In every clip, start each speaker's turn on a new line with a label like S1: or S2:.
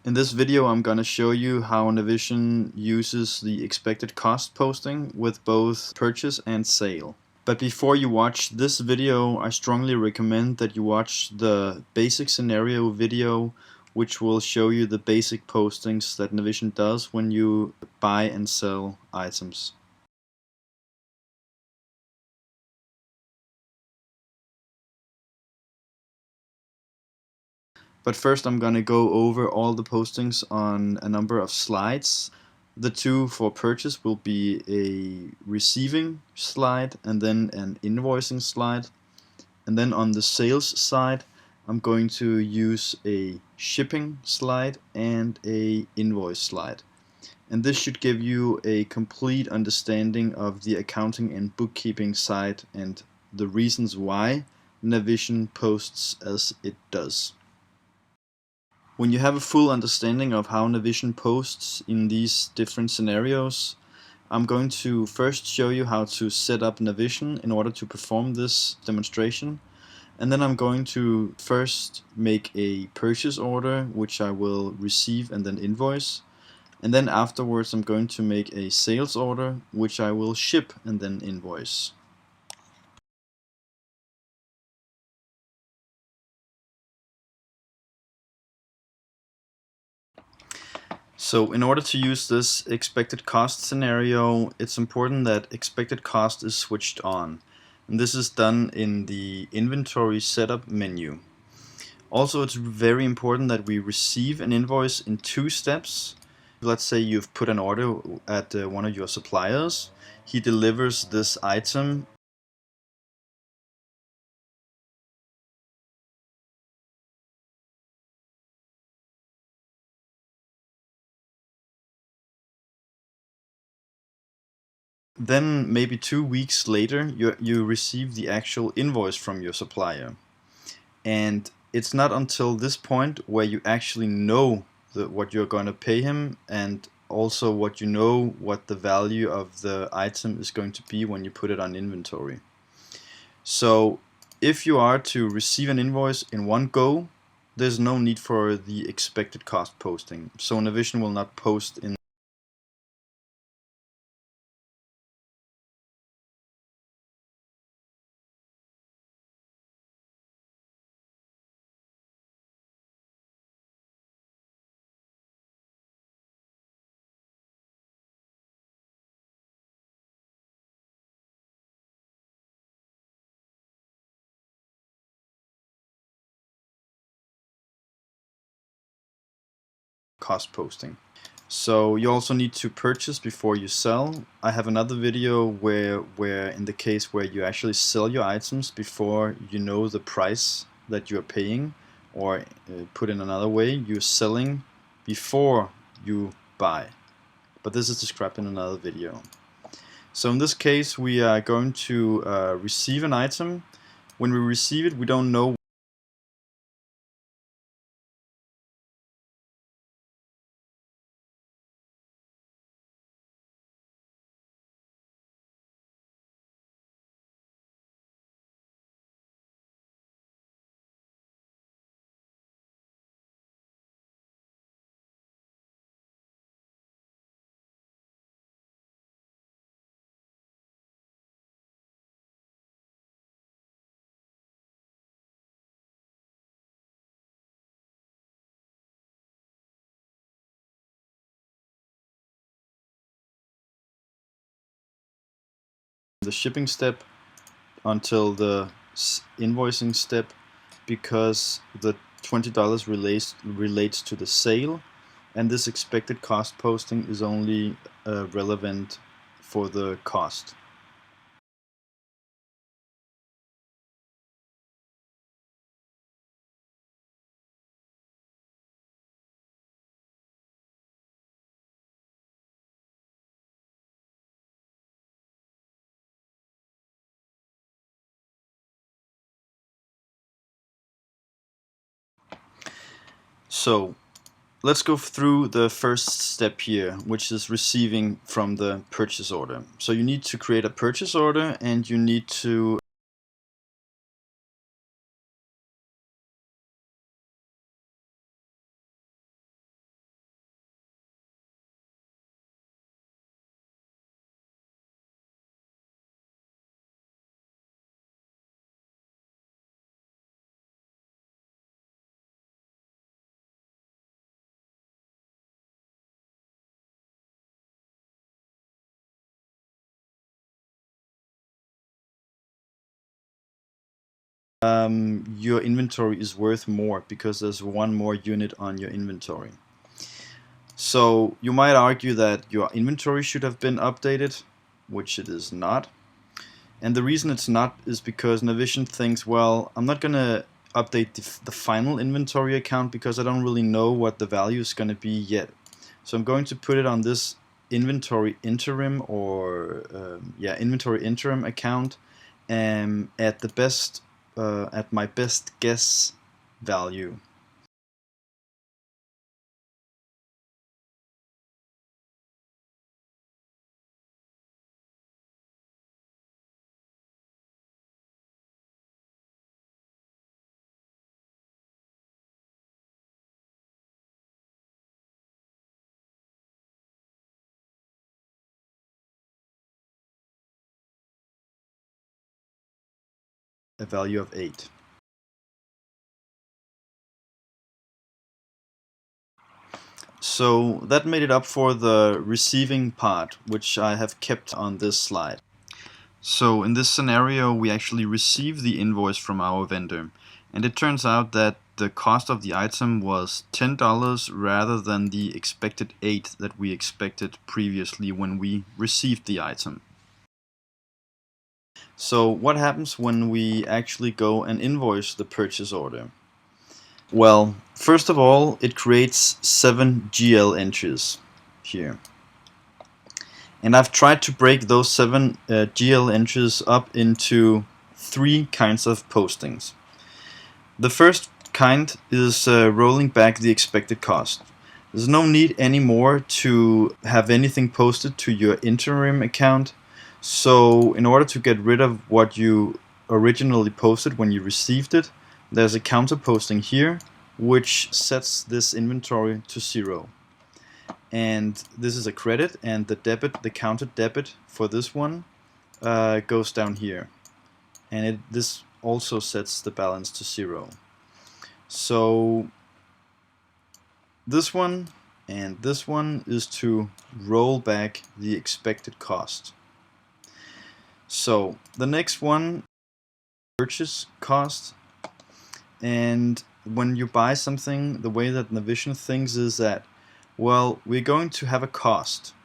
S1: In this video I'm going to show you how Navision uses the expected cost posting with both purchase and sale. But before you watch this video, I strongly recommend that you watch the basic scenario video, which will show you the basic postings that Navision does when you buy and sell items. But first I'm going to go over all the postings on a number of slides. The two for purchase will be a receiving slide and then an invoicing slide. And then on the sales side, I'm going to use a shipping slide and a invoice slide. And this should give you a complete understanding of the accounting and bookkeeping side and the reasons why Navision posts as it does. When you have a full understanding of how Navision posts in these different scenarios, I'm going to first show you how to set up Navision in order to perform this demonstration. And then I'm going to first make a purchase order, which I will receive and then invoice. And then afterwards I'm going to make a sales order, which I will ship and then invoice. So in order to use this expected cost scenario, it's important that expected cost is switched on. And this is done in the inventory setup menu. Also, it's very important that we receive an invoice in two steps. Let's say you've put an order at one of your suppliers. He delivers this item. Then maybe 2 weeks later you receive the actual invoice from your supplier. And it's not until this point where you actually know what you're going to pay him, and also what the value of the item is going to be when you put it on inventory. So if you are to receive an invoice in one go, there's no need for the expected cost posting. So Navision will not post in cost posting. So you also need to purchase before you sell. I have another video where in the case where you actually sell your items before you know the price that you're paying, or put in another way, you're selling before you buy. But this is described in another video. So in this case we are going to receive an item. When we receive it, we don't know the shipping step until the invoicing step, because the $20 relates to the sale, and this expected cost posting is only relevant for the cost. So let's go through the first step here, which is receiving from the purchase order. So you need to create a purchase order, and you need to your inventory is worth more because there's one more unit on your inventory. So you might argue that your inventory should have been updated, which it is not. And the reason it's not is because Navision thinks, well, I'm not going to update the final inventory account because I don't really know what the value is going to be yet. So I'm going to put it on this inventory interim or inventory interim account at the best at my best guess value. A value of 8. So that made it up for the receiving part, which I have kept on this slide. So in this scenario, we actually receive the invoice from our vendor, and it turns out that the cost of the item was $10 rather than the expected 8 that we expected previously when we received the item. So what happens when we actually go and invoice the purchase order? Well, first of all, it creates 7 GL entries here. And I've tried to break those 7 GL entries up into 3 kinds of postings. The first kind is rolling back the expected cost. There's no need anymore to have anything posted to your interim account. So in order to get rid of what you originally posted when you received it, there's a counter posting here which sets this inventory to 0. And this is a credit, and the counted debit for this one goes down here, and this also sets the balance to 0. So this one and this one is to roll back the expected cost. So the next one, purchase cost, and when you buy something, the way that Navision thinks is that, well, we're going to have a cost.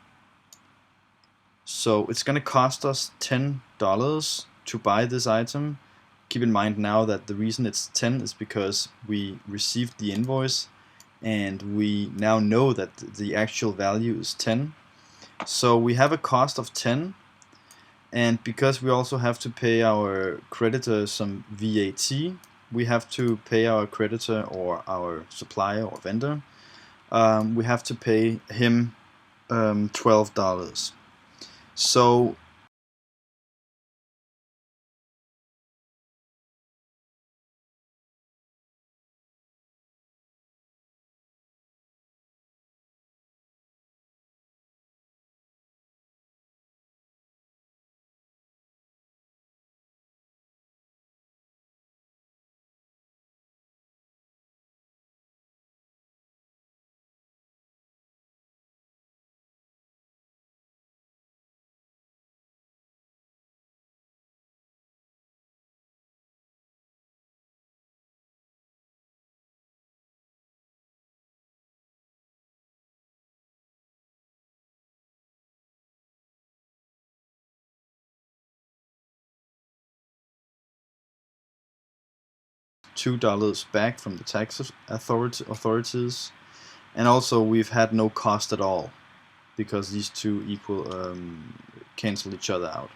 S1: So it's going to cost us $10 to buy this item. Keep in mind now that the reason it's 10 is because we received the invoice and we now know that the actual value is 10. So we have a cost of 10, and because we also have to pay our creditor some VAT, we have to pay our creditor or our supplier or vendor, we have to pay him $12. So $2 back from the tax authorities, and also we've had no cost at all because these two cancel each other out.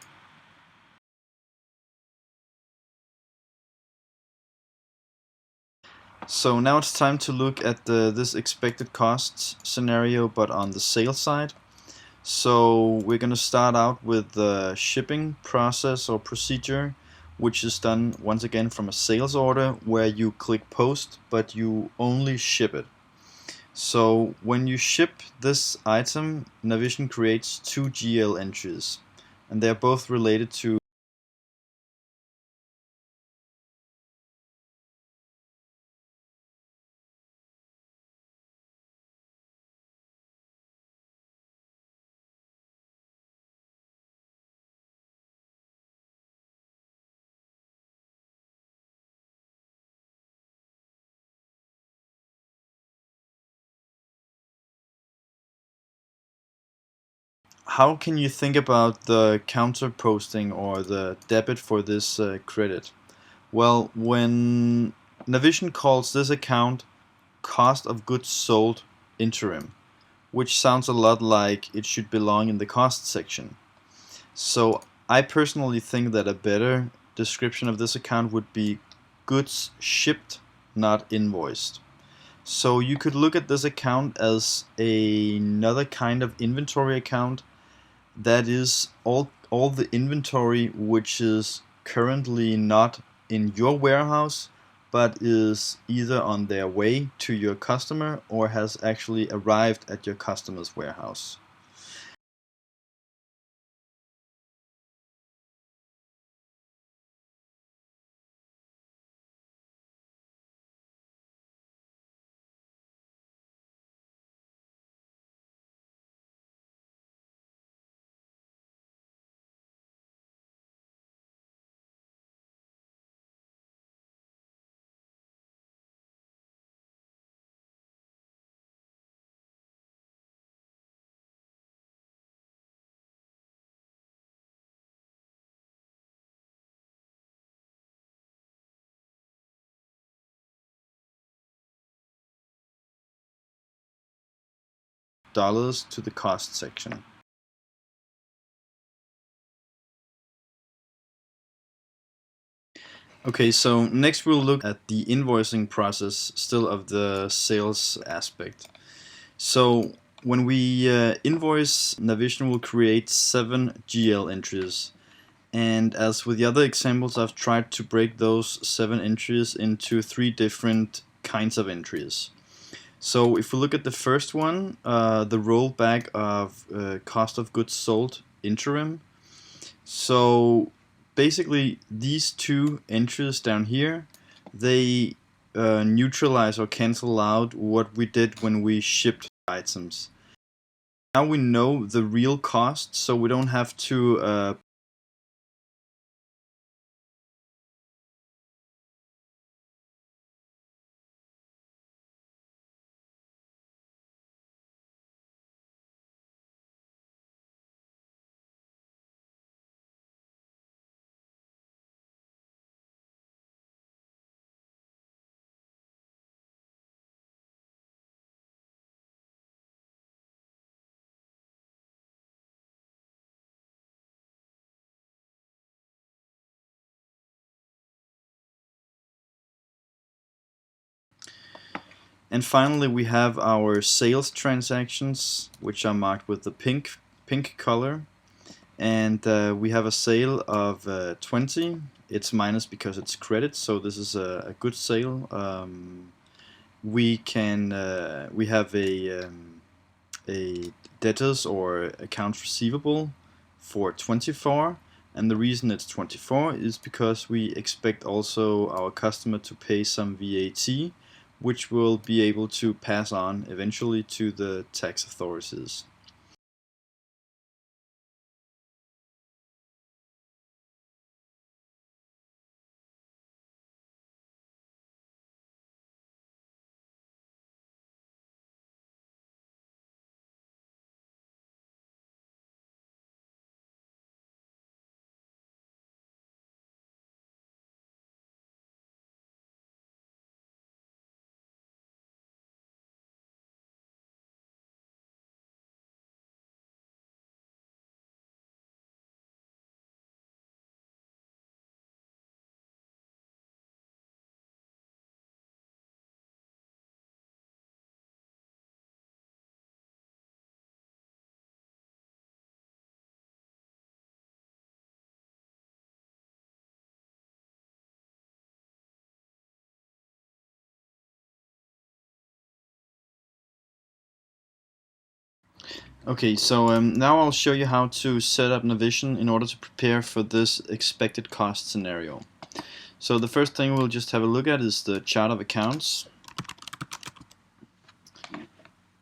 S1: So now it's time to look at this expected costs scenario, but on the sales side. So we're going to start out with the shipping process or procedure, which is done once again from a sales order where you click post, but you only ship it. So when you ship this item, Navision creates 2 GL entries, and they're both related to how can you think about the counter posting or the debit for this credit? Well, when Navision calls this account cost of goods sold interim, which sounds a lot like it should belong in the cost section. So I personally think that a better description of this account would be goods shipped, not invoiced. So you could look at this account as another kind of inventory account. That is all the inventory which is currently not in your warehouse, but is either on their way to your customer or has actually arrived at your customer's warehouse. Dollars to the cost section. Okay, so next we'll look at the invoicing process still of the sales aspect. So when we invoice, Navision will create 7 GL entries. And as with the other examples, I've tried to break those 7 entries into 3 different kinds of entries. So if we look at the first one, the rollback of cost of goods sold interim. So basically these 2 entries down here, they neutralize or cancel out what we did when we shipped items. Now we know the real cost, so we don't have to And finally, we have our sales transactions, which are marked with the pink color. And we have a sale of 20. It's minus because it's credit, so this is a good sale. We have a debtors or accounts receivable for 24. And the reason it's 24 is because we expect also our customer to pay some VAT, which we'll be able to pass on eventually to the tax authorities. Okay, so now I'll show you how to set up Navision in order to prepare for this expected cost scenario. So the first thing we'll just have a look at is the chart of accounts.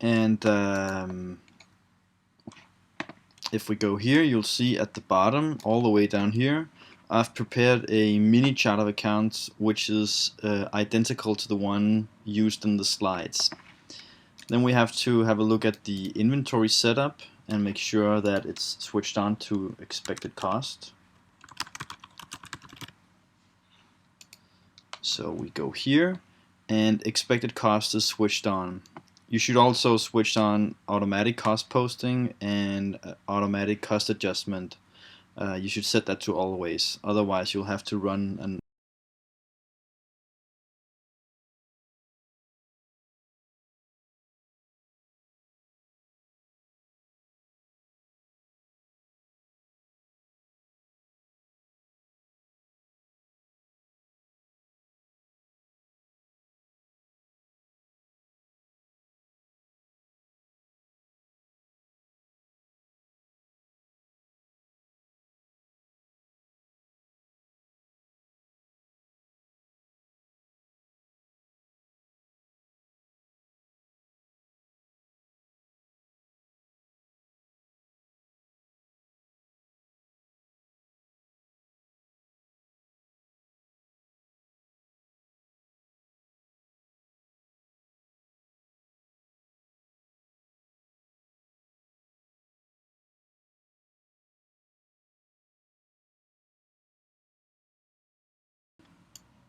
S1: And if we go here, you'll see at the bottom, all the way down here, I've prepared a mini chart of accounts which is identical to the one used in the slides. Then we have to have a look at the inventory setup, and make sure that it's switched on to expected cost. So we go here, and expected cost is switched on. You should also switch on automatic cost posting and automatic cost adjustment. You should set that to always, otherwise you'll have to run an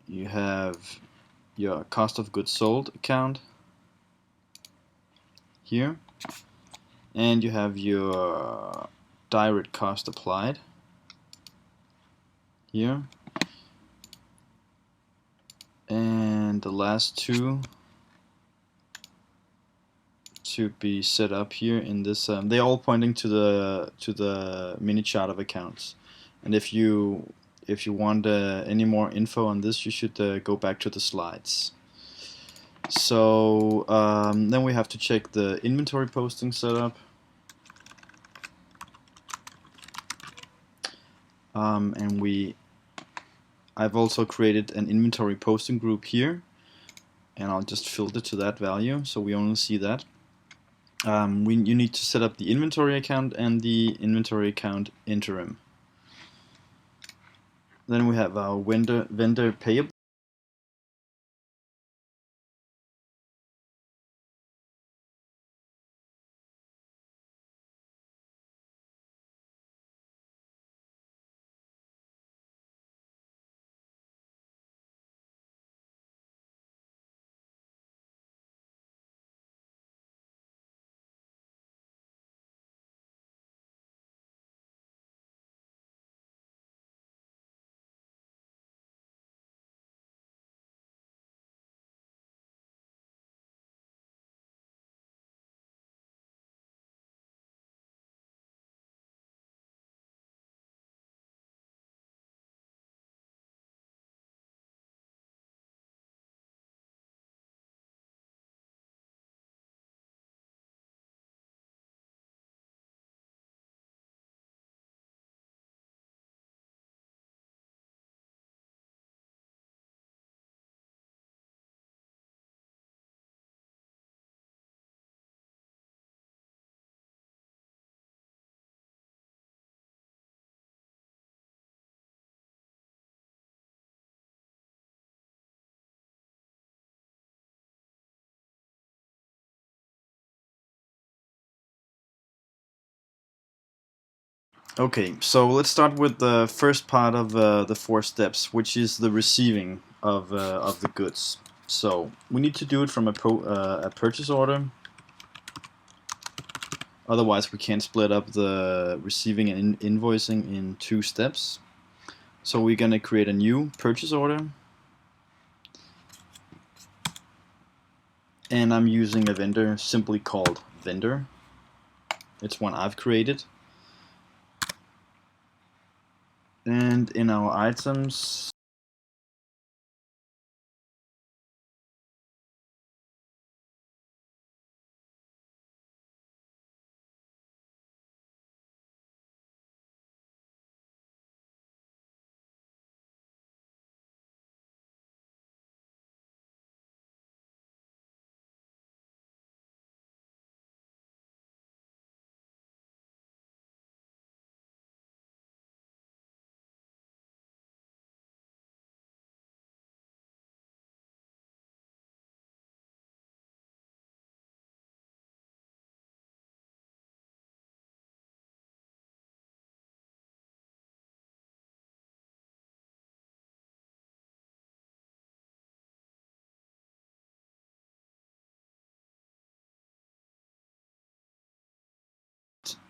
S1: you have your cost of goods sold account here, and you have your direct cost applied here, and the last two to be set up here in this. They're all pointing to the mini chart of accounts, and if you want any more info on this, you should go back to the slides. So then we have to check the inventory posting setup. And I've also created an inventory posting group here, and I'll just filter to that value so we only see that. You need to set up the inventory account and the inventory account interim. Then we have our vendor payable. Okay, so let's start with the first part of the 4 steps, which is the receiving of the goods. So we need to do it from a purchase order. Otherwise, we can't split up the receiving and invoicing in 2 steps. So we're going to create a new purchase order. And I'm using a vendor simply called vendor. It's one I've created. And in our items,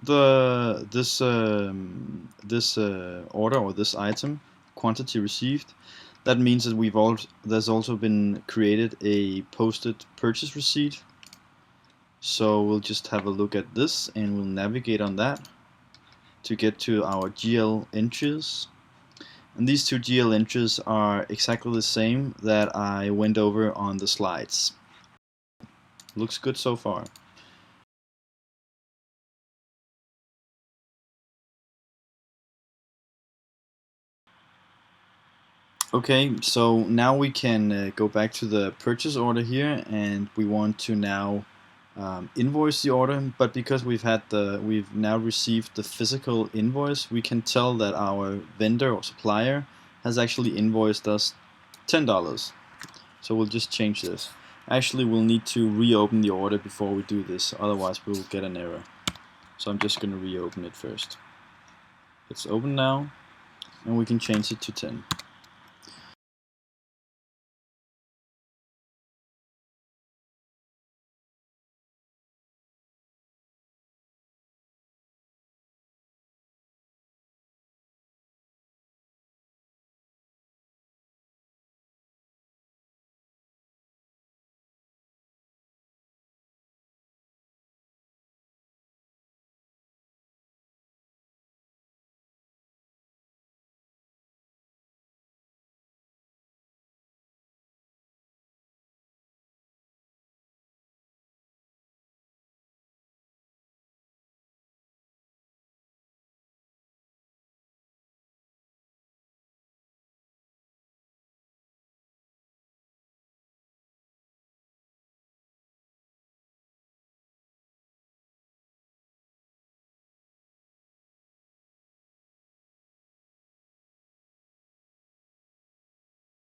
S1: this order or this item, quantity received, that means that there's also been created a posted purchase receipt. So we'll just have a look at this and we'll navigate on that to get to our GL entries. And these two GL entries are exactly the same that I went over on the slides. Looks good so far. Okay, so now we can go back to the purchase order here, and we want to now invoice the order. But because we've now received the physical invoice, we can tell that our vendor or supplier has actually invoiced us $10. So we'll just change this. Actually, we'll need to reopen the order before we do this, otherwise we'll get an error. So I'm just going to reopen it first. It's open now, and we can change it to 10.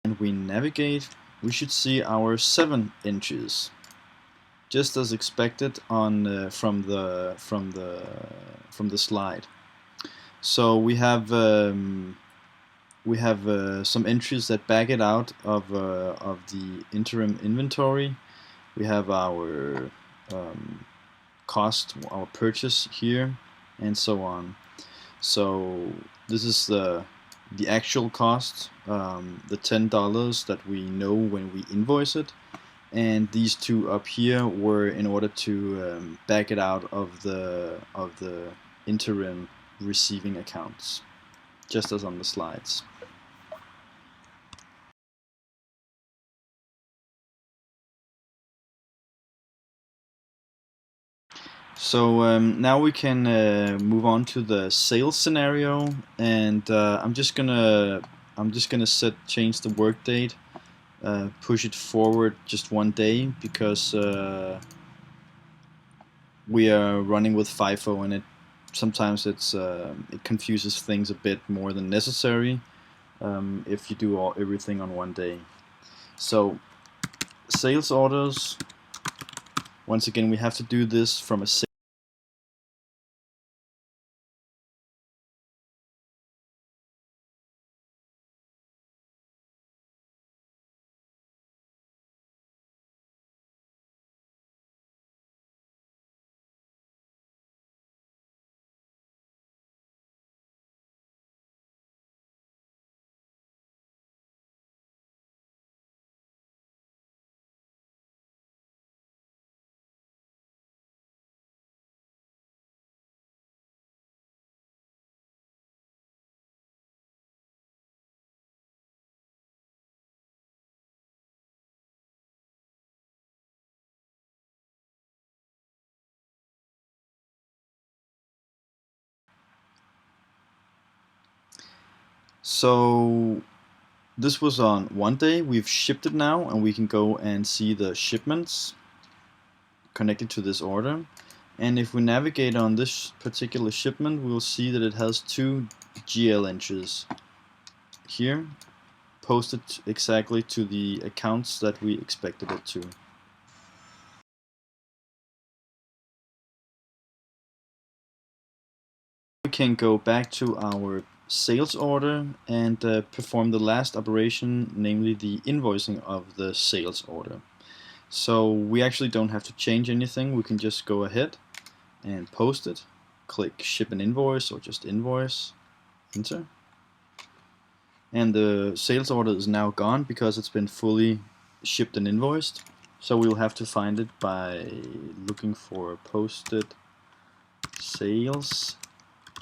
S1: And we navigate, we should see our 7 inches, just as expected on from the slide. So we have some entries that back it out of the interim inventory. We have our cost, our purchase here, and so on. So this is the actual cost, the $10 that we know when we invoice it, and these two up here were in order to back it out of the interim receiving accounts, just as on the slides. So now we can move on to the sales scenario, and I'm just gonna change the work date, push it forward just 1 day, because we are running with FIFO, and sometimes it confuses things a bit more than necessary if you do everything on 1 day. So sales orders, once again, we have to do this from a So this was on 1 day. We've shipped it now, and we can go and see the shipments connected to this order. And if we navigate on this particular shipment, we'll see that it has 2 GL entries here, posted exactly to the accounts that we expected it to. We can go back to our sales order and perform the last operation, namely the invoicing of the sales order. So we actually don't have to change anything. We can just go ahead and post it. click ship an invoice or just invoice, enter. And the sales order is now gone because it's been fully shipped and invoiced. So we'll have to find it by looking for posted sales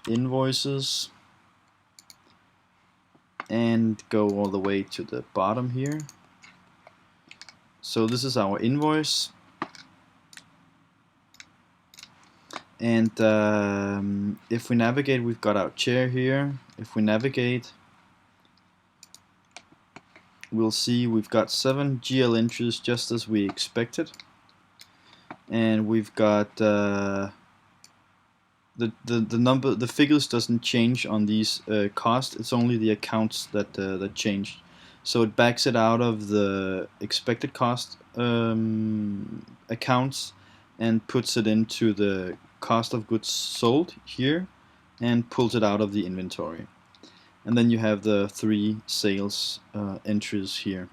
S1: invoices and go all the way to the bottom here. So this is our invoice, and if we navigate, we've got our chair here. If we navigate, we'll see we've got 7 GL entries just as we expected, and we've got the number, the figures doesn't change on these costs. It's only the accounts that that changed. So it backs it out of the expected cost accounts and puts it into the cost of goods sold here and pulls it out of the inventory. And then you have the 3 sales entries here.